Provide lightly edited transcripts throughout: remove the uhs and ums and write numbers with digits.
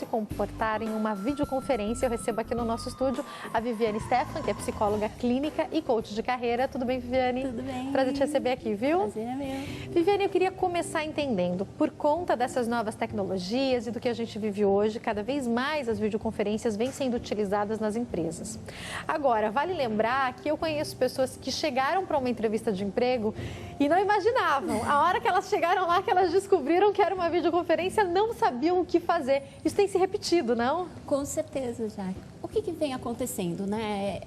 se comportar em uma videoconferência. Eu recebo aqui no nosso estúdio a Viviane Stefan, que é psicóloga clínica e coach de carreira. Tudo bem, Viviane? Tudo bem. Prazer te receber aqui, viu? Prazer é meu. Viviane, eu queria começar entendendo, por conta dessas novas tecnologias e do que a gente vive hoje, cada vez mais as videoconferências vêm sendo utilizadas nas empresas. Agora, vale lembrar que eu conheço pessoas que chegaram para uma entrevista de emprego e não imaginavam. A hora que elas chegaram lá, que elas descobriram que era uma videoconferência, não sabiam o que fazer. Isso tem se repetido, não? Com certeza, Jaque. O que vem acontecendo, né?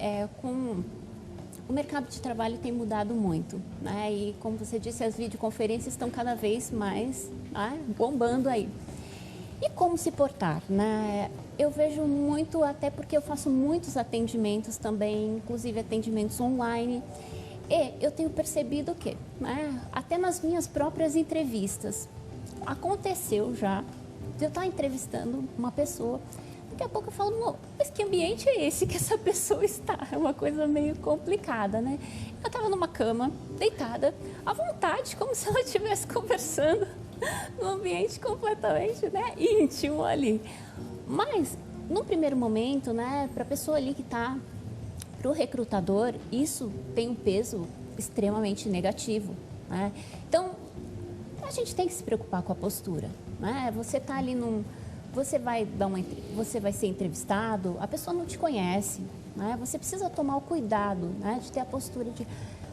O mercado de trabalho tem mudado muito, né? E como você disse, as videoconferências estão cada vez mais bombando aí. E como se portar, né? Eu vejo muito, até porque eu faço muitos atendimentos também, inclusive atendimentos online. E eu tenho percebido que, né, até nas minhas próprias entrevistas, aconteceu já de eu estar entrevistando uma pessoa, daqui a pouco eu falo, mas que ambiente é esse que essa pessoa está? É uma coisa meio complicada, né? Eu estava numa cama, deitada, à vontade, como se ela estivesse conversando num ambiente completamente, né, íntimo ali. Mas, no primeiro momento, né, para a pessoa ali que está, para o recrutador, isso tem um peso extremamente negativo, né? Então, a gente tem que se preocupar com a postura, né? Você está ali você vai ser entrevistado, a pessoa não te conhece, né? Você precisa tomar o cuidado, né, de ter a postura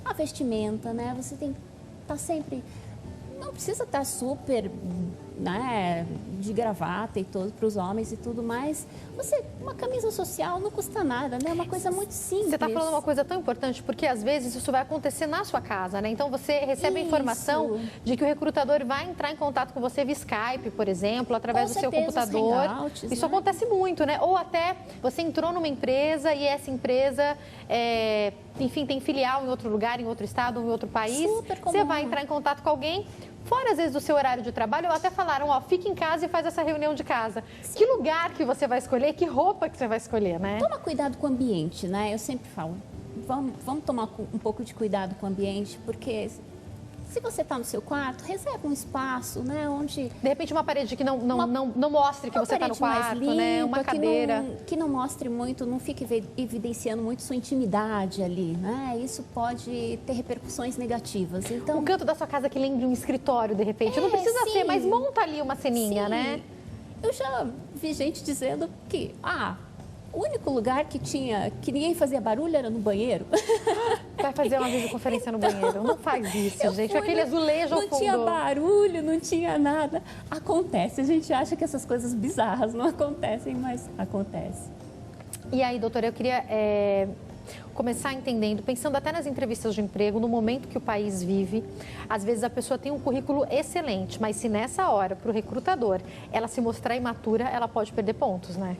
a vestimenta, né? Você tem que estar sempre, não precisa estar super, né, de gravata e tudo para os homens e tudo mais. Uma camisa social não custa nada, né? É uma coisa muito simples. Você está falando uma coisa tão importante, porque às vezes isso vai acontecer na sua casa, né? Então você recebe a informação de que o recrutador vai entrar em contato com você via Skype, por exemplo, através do seu computador. Hangouts, isso acontece muito, né? Ou até você entrou numa empresa e essa empresa, enfim, tem filial em outro lugar, em outro estado, em outro país. Super comum. Você vai entrar em contato com alguém, fora às vezes do seu horário de trabalho, ou até falaram, fica em casa e faz essa reunião de casa. Sim. Que lugar que você vai escolher, que roupa que você vai escolher, né? Toma cuidado com o ambiente, né? Eu sempre falo, vamos tomar um pouco de cuidado com o ambiente, porque se você está no seu quarto, reserva um espaço, né, onde... De repente uma parede que não mostre que você está no quarto, limpa, né? Uma cadeira. Que não mostre muito, não fique evidenciando muito sua intimidade ali, né? Isso pode ter repercussões negativas. Então, um canto da sua casa que lembre um escritório, de repente. Não precisa ser, mas monta ali uma ceninha, né? Eu já vi gente dizendo que, o único lugar que ninguém fazia barulho era no banheiro. Vai fazer uma videoconferência no banheiro. Não faz isso, gente. Aquele azulejo ao fundo. Não tinha barulho, não tinha nada. Acontece. A gente acha que essas coisas bizarras não acontecem, mas acontece. E aí, doutora, eu queria começar entendendo, pensando até nas entrevistas de emprego, no momento que o país vive, às vezes a pessoa tem um currículo excelente, mas se nessa hora, para o recrutador, ela se mostrar imatura, ela pode perder pontos, né?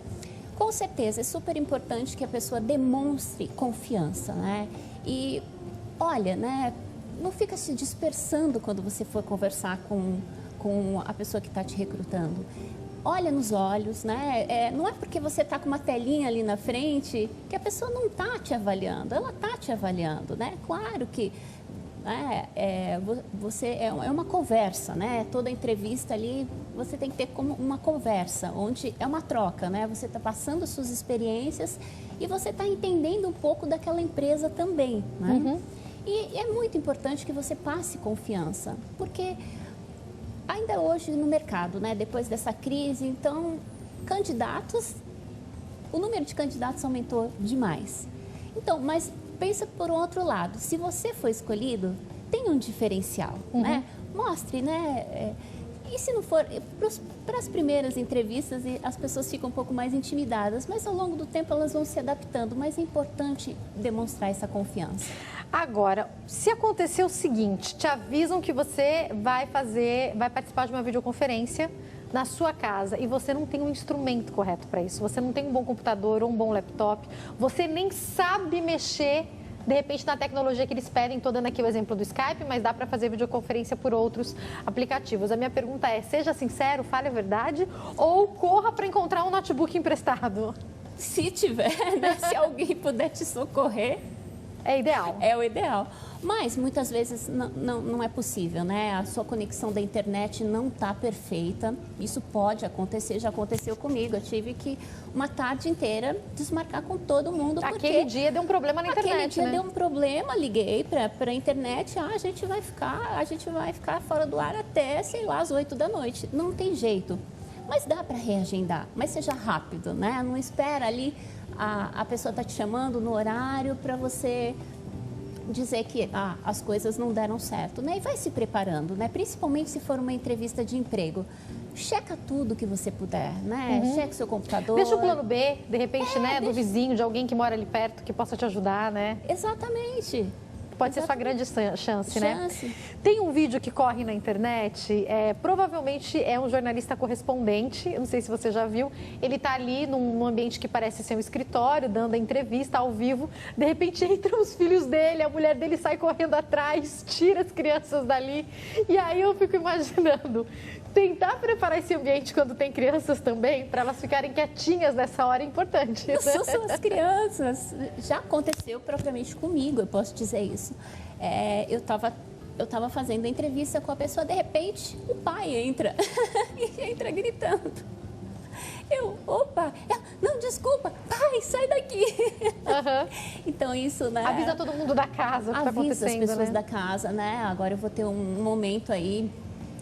Com certeza, é super importante que a pessoa demonstre confiança, né? E olha, né, não fica se dispersando quando você for conversar com a pessoa que está te recrutando. Olha nos olhos, né? Não é porque você está com uma telinha ali na frente que a pessoa não está te avaliando, ela está te avaliando, né? Claro que é uma conversa, né? Toda entrevista ali você tem que ter como uma conversa, onde é uma troca, né? Você está passando suas experiências e você está entendendo um pouco daquela empresa também, né? Uhum. E é muito importante que você passe confiança, porque ainda hoje no mercado, né? Depois dessa crise, então, o número de candidatos aumentou demais. Então, mas pensa por outro lado, se você foi escolhido, tem um diferencial, né? Mostre, né? E se não for, para as primeiras entrevistas, as pessoas ficam um pouco mais intimidadas, mas ao longo do tempo elas vão se adaptando, mas é importante demonstrar essa confiança. Agora, se acontecer o seguinte, te avisam que você vai participar de uma videoconferência na sua casa e você não tem um instrumento correto para isso, você não tem um bom computador ou um bom laptop, você nem sabe mexer, de repente, na tecnologia que eles pedem. Estou dando aqui o exemplo do Skype, mas dá para fazer videoconferência por outros aplicativos. A minha pergunta é, seja sincero, fale a verdade ou corra para encontrar um notebook emprestado? Se tiver, né? Se alguém puder te socorrer, é ideal. É o ideal. Mas muitas vezes não é possível, né? A sua conexão da internet não está perfeita. Isso pode acontecer, já aconteceu comigo. Eu tive que uma tarde inteira desmarcar com todo mundo. Aquele dia deu um problema na internet, Aquele dia né? deu um problema, liguei para a internet, a gente vai ficar fora do ar até, sei lá, às 8 da noite. Não tem jeito. Mas dá para reagendar, mas seja rápido, né? Não espera ali a pessoa tá te chamando no horário para você dizer que as coisas não deram certo, né? E vai se preparando, né? Principalmente se for uma entrevista de emprego. Checa tudo que você puder, né? Checa o seu computador. Deixa o plano B, de repente, né? Do vizinho, de alguém que mora ali perto, que possa te ajudar, né? Exatamente. Pode ser sua grande chance, né? Tem um vídeo que corre na internet, provavelmente é um jornalista correspondente, eu não sei se você já viu, ele está ali num ambiente que parece ser um escritório, dando a entrevista ao vivo, de repente entram os filhos dele, a mulher dele sai correndo atrás, tira as crianças dali, e aí eu fico imaginando, tentar preparar esse ambiente quando tem crianças também, para elas ficarem quietinhas nessa hora é importante. Né? São as crianças. Já aconteceu propriamente comigo, eu posso dizer isso. Eu estava fazendo a entrevista com a pessoa, de repente o pai entra e entra gritando. Não, desculpa, pai, sai daqui. Então isso, né? Avisa todo mundo da casa o que está acontecendo, avisa as pessoas, né? da casa, né? Agora eu vou ter um momento aí,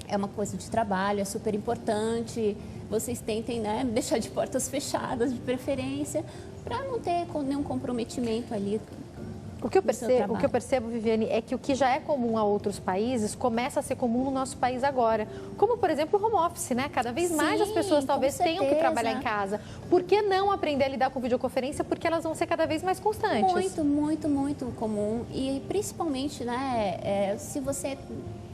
é uma coisa de trabalho, é super importante. Vocês tentem, né, deixar de portas fechadas, de preferência, para não ter nenhum comprometimento ali. O que eu percebo, Viviane, é que o que já é comum a outros países começa a ser comum no nosso país agora. Como, por exemplo, o home office, né? Cada vez mais as pessoas talvez tenham que trabalhar em casa. Por que não aprender a lidar com videoconferência? Porque elas vão ser cada vez mais constantes. Muito comum. E principalmente, né, se você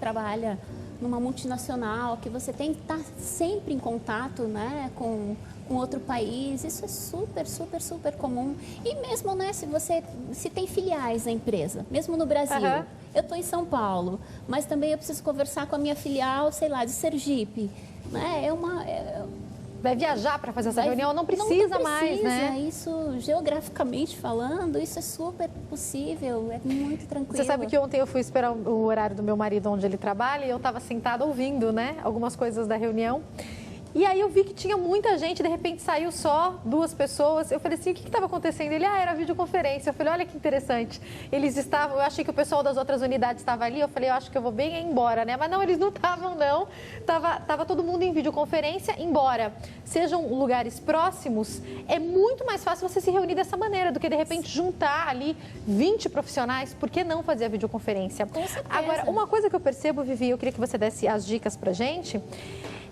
trabalha numa multinacional, que você tem que estar sempre em contato, né, com outro país, isso é super comum. E mesmo, né, se tem filiais na empresa, mesmo no Brasil, eu estou em São Paulo, mas também eu preciso conversar com a minha filial, sei lá, de Sergipe, né, vai viajar para fazer essa reunião, não precisa mais, né? Isso, geograficamente falando, isso é super possível, é muito tranquilo. Você sabe que ontem eu fui esperar o horário do meu marido onde ele trabalha e eu estava sentada ouvindo, né, algumas coisas da reunião. E aí eu vi que tinha muita gente, de repente saiu só 2 pessoas. Eu falei assim, o que estava acontecendo? Ele, era videoconferência. Eu falei, olha que interessante. Eles estavam, eu achei que o pessoal das outras unidades estava ali. Eu falei, eu acho que eu vou bem embora, né? Mas não, eles não estavam, não. Tava todo mundo em videoconferência, embora sejam lugares próximos, é muito mais fácil você se reunir dessa maneira do que, de repente, juntar ali 20 profissionais. Por que não fazer a videoconferência? Com certeza. Agora, uma coisa que eu percebo, Vivi, eu queria que você desse as dicas pra gente,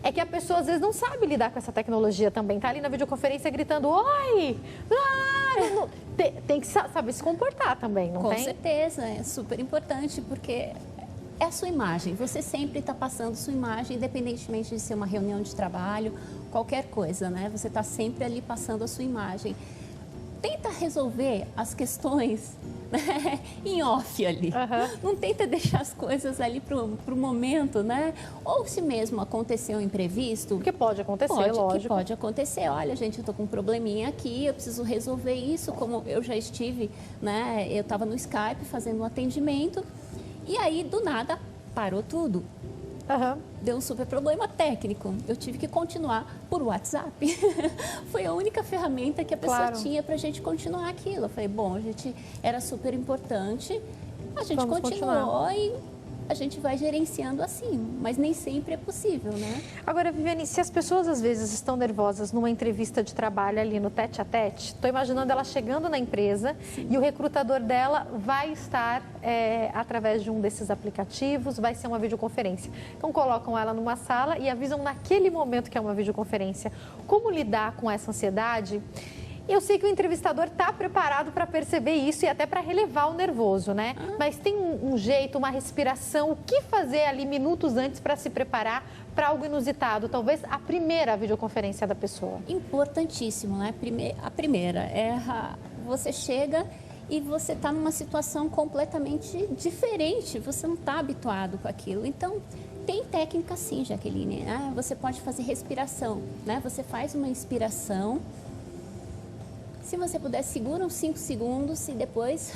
é que a pessoa às vezes não sabe lidar com essa tecnologia também. Tá ali na videoconferência gritando, oi! Tem que saber se comportar também, não tem? Com certeza, é super importante, porque é a sua imagem. Você sempre está passando sua imagem, independentemente de ser uma reunião de trabalho, qualquer coisa, né? Você está sempre ali passando a sua imagem. Tenta resolver as questões, né, em off ali. Não tenta deixar as coisas ali pro momento, né? Ou se mesmo acontecer um imprevisto... Porque pode acontecer, lógico. Pode acontecer. Olha, gente, eu tô com um probleminha aqui, eu preciso resolver isso. Como eu já estive, né? Eu estava no Skype fazendo um atendimento e aí, do nada, parou tudo. Deu um super problema técnico. Eu tive que continuar por WhatsApp. Foi a única ferramenta que a pessoa tinha para a gente continuar aquilo. Eu falei, bom, era super importante, a gente continuou e a gente vai gerenciando assim, mas nem sempre é possível, né? Agora, Viviane, se as pessoas às vezes estão nervosas numa entrevista de trabalho ali no tete-a-tete, estou imaginando ela chegando na empresa e o recrutador dela vai estar através de um desses aplicativos, vai ser uma videoconferência. Então, colocam ela numa sala e avisam naquele momento que é uma videoconferência. Como lidar com essa ansiedade? Eu sei que o entrevistador está preparado para perceber isso e até para relevar o nervoso, né? Mas tem um jeito, uma respiração, o que fazer ali minutos antes para se preparar para algo inusitado? Talvez a primeira videoconferência da pessoa. Importantíssimo, né? A primeira você chega e você está numa situação completamente diferente, você não está habituado com aquilo. Então, tem técnica sim, Jaqueline. Você pode fazer respiração, né? Você faz uma inspiração. Se você puder, segura uns 5 segundos e depois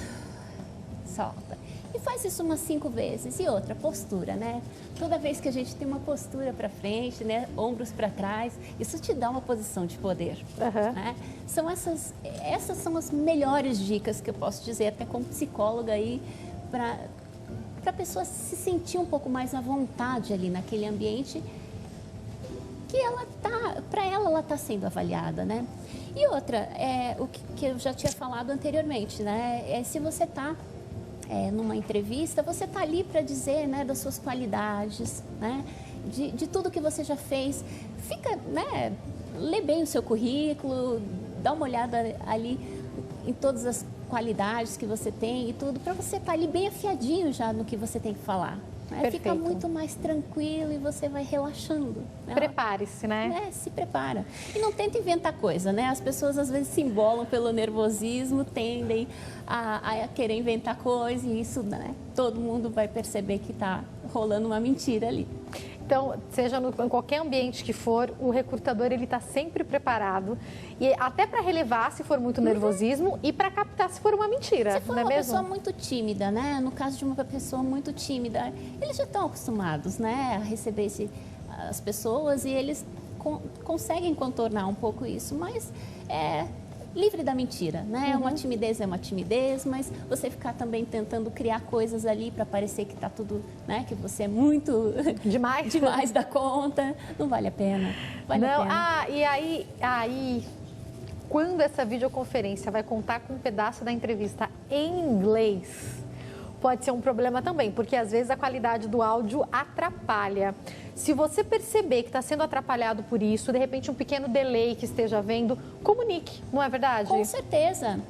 solta. E faz isso umas 5 vezes. E outra, postura, né? Toda vez que a gente tem uma postura para frente, né? Ombros para trás, isso te dá uma posição de poder. Né? Essas são as melhores dicas que eu posso dizer, até como psicóloga aí, para a pessoa se sentir um pouco mais à vontade ali naquele ambiente que para ela está sendo avaliada, né? E outra, o que eu já tinha falado anteriormente, né? Se você está numa entrevista, você está ali para dizer, né, das suas qualidades, né? De tudo que você já fez. Fica, né? Lê bem o seu currículo, dá uma olhada ali em todas as qualidades que você tem e tudo, para você estar ali bem afiadinho já no que você tem que falar. Né? Fica muito mais tranquilo e você vai relaxando. Né? Prepare-se, né? Se prepara. E não tenta inventar coisa, né? As pessoas às vezes se embolam pelo nervosismo, tendem a querer inventar coisa e isso, né? Todo mundo vai perceber que está rolando uma mentira ali. Então, seja em qualquer ambiente que for, o recrutador ele está sempre preparado e até para relevar se for muito nervosismo e para captar se for uma mentira, se for não é uma mesmo? Pessoa muito tímida, né? No caso de uma pessoa muito tímida, eles já estão acostumados, né, a receber as pessoas e eles conseguem contornar um pouco isso, mas livre da mentira, né? Uma timidez é uma timidez, mas você ficar também tentando criar coisas ali para parecer que está tudo, né? Que você é muito demais da conta, não vale a pena. Vale a pena. E aí, quando essa videoconferência vai contar com um pedaço da entrevista em inglês, pode ser um problema também, porque às vezes a qualidade do áudio atrapalha. Se você perceber que está sendo atrapalhado por isso, de repente um pequeno delay que esteja havendo, comunique, não é verdade? Com certeza.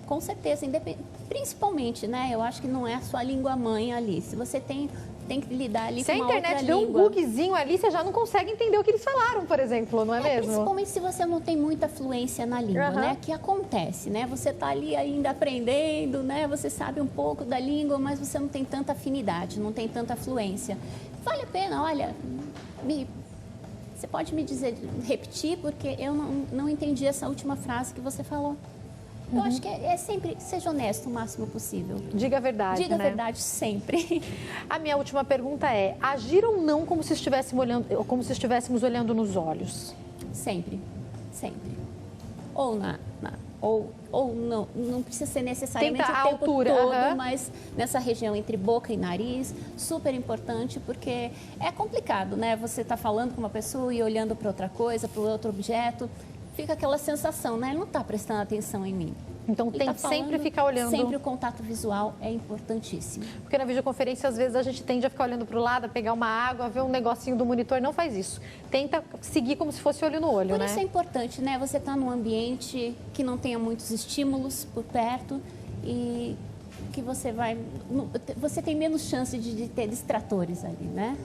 Principalmente, né? Eu acho que não é a sua língua mãe ali. Se você tem que lidar ali com uma outra língua. Se a internet deu um bugzinho ali, você já não consegue entender o que eles falaram, por exemplo, não é mesmo? Principalmente se você não tem muita fluência na língua, né? Que acontece, né? Você está ali ainda aprendendo, né? Você sabe um pouco da língua, mas você não tem tanta afinidade, não tem tanta fluência. Vale a pena, olha, você pode me dizer, repetir, porque eu não entendi essa última frase que você falou. Eu acho que sempre, seja honesto o máximo possível. Diga a verdade, Diga a verdade sempre. A minha última pergunta é, agir ou não como se estivéssemos olhando nos olhos? Sempre, sempre. Ou não precisa ser necessariamente o tempo altura, todo, mas nessa região entre boca e nariz, super importante, porque é complicado, né? Você está falando com uma pessoa e olhando para outra coisa, para outro objeto, fica aquela sensação, né? Ele não está prestando atenção em mim. Então tem que sempre ficar olhando. Sempre o contato visual é importantíssimo. Porque na videoconferência, às vezes, a gente tende a ficar olhando para o lado, a pegar uma água, ver um negocinho do monitor. Não faz isso. Tenta seguir como se fosse olho no olho, né? Por isso é importante, né? Você está num ambiente que não tenha muitos estímulos por perto e que você tem menos chance de ter distratores ali, né?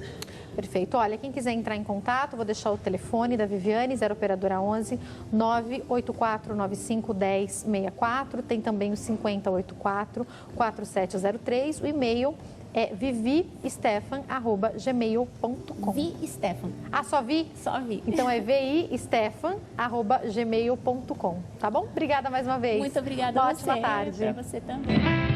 Perfeito. Olha, quem quiser entrar em contato, vou deixar o telefone da Viviane, 0 operadora 11 98495 1064. Tem também o 5084 4703. O e-mail é vivistefan@gmail.com. Vi-Stefan. Só Vi? Só Vi. Então é vistefan@gmail.com. Tá bom? Obrigada mais uma vez. Muito obrigada a você. Ótima tarde. Para você também.